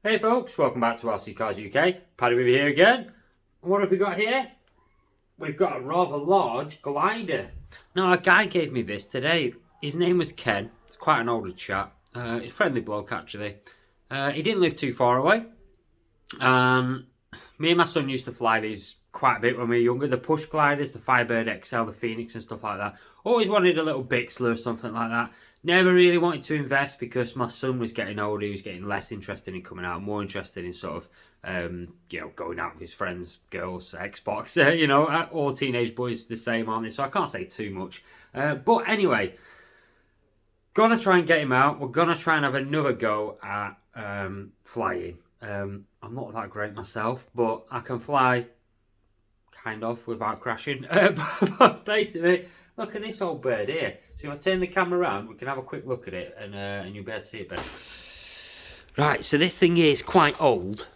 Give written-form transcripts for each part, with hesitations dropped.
Hey folks, welcome back to RC Cars UK. Paddy with you here again. And what have we got here? We've got a rather large glider. Now, a guy gave me this today. His name was Ken. He's quite an older chap. He's a friendly bloke actually. He didn't live too far away. Me and my son used to fly these quite a bit when we were younger. The push gliders, the Firebird XL, the Phoenix and stuff like that. Always wanted a little Bixler or something like that. Never really wanted to invest because my son was getting older. He was getting less interested in coming out, more interested in sort of, going out with his friends, girls, Xbox. All teenage boys the same, aren't they? So I can't say too much. But anyway, gonna try and get him out. We're gonna try and have another go at flying. I'm not that great myself, but I can fly kind of without crashing. But basically, look at this old bird here. So if I turn the camera around, we can have a quick look at it and you'll be able to see it better. Right, so this thing is quite old.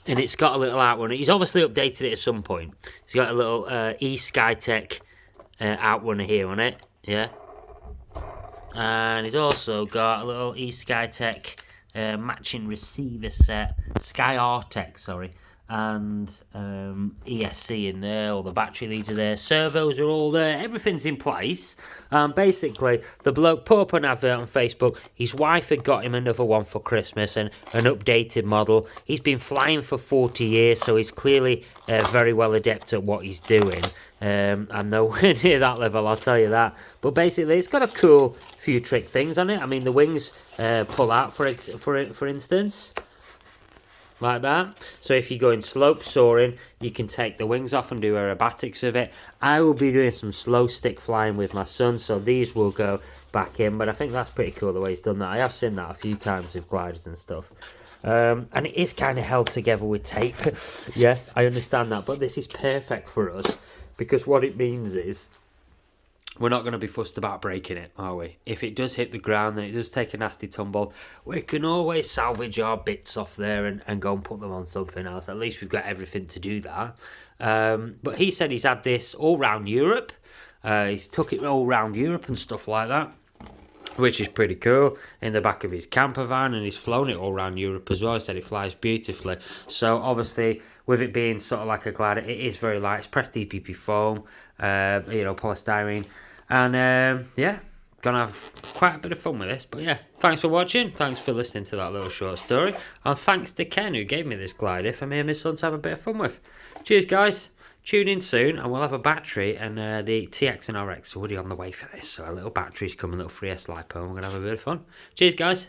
And it's got a little outrunner. He's obviously updated it at some point. He's got a little eSkyTech outrunner here on it. Yeah. And he's also got a little eSkyTech matching receiver set. SkyRTech, sorry. And ESC in there, all the battery leads are there, servos are all there, everything's in place. Basically, the bloke put up an advert on Facebook. His wife had got him another one for Christmas, and an updated model. He's been flying for 40 years, so he's clearly very well adept at what he's doing. I'm nowhere near that level, I'll tell you that. But basically, it's got a cool few trick things on it. I mean, the wings pull out, for instance. Like that. So if you go in slope soaring, you can take the wings off and do aerobatics with it. I will be doing some slow stick flying with my son, so these will go back in. But I think that's pretty cool the way he's done that. I have seen that a few times with gliders and stuff. And it is kind of held together with tape. Yes, I understand that. But this is perfect for us because what it means is we're not going to be fussed about breaking it, are we? If it does hit the ground and it does take a nasty tumble, we can always salvage our bits off there and go and put them on something else. At least we've got everything to do that. But he said he's had this all round Europe. He's took it all round Europe and stuff like that, which is pretty cool, in the back of his camper van, and he's flown it all around Europe as well. He said it flies beautifully. So obviously, with it being sort of like a glider, it is very light. It's pressed EPP foam, polystyrene. And gonna have quite a bit of fun with this. But yeah, thanks for watching. Thanks for listening to that little short story. And thanks to Ken who gave me this glider for me and my son to have a bit of fun with. Cheers, guys. Tune in soon and we'll have a battery and the TX and RX already on the way for this. So a little battery's coming, a little 3S LiPo, and we're going to have a bit of fun. Cheers, guys.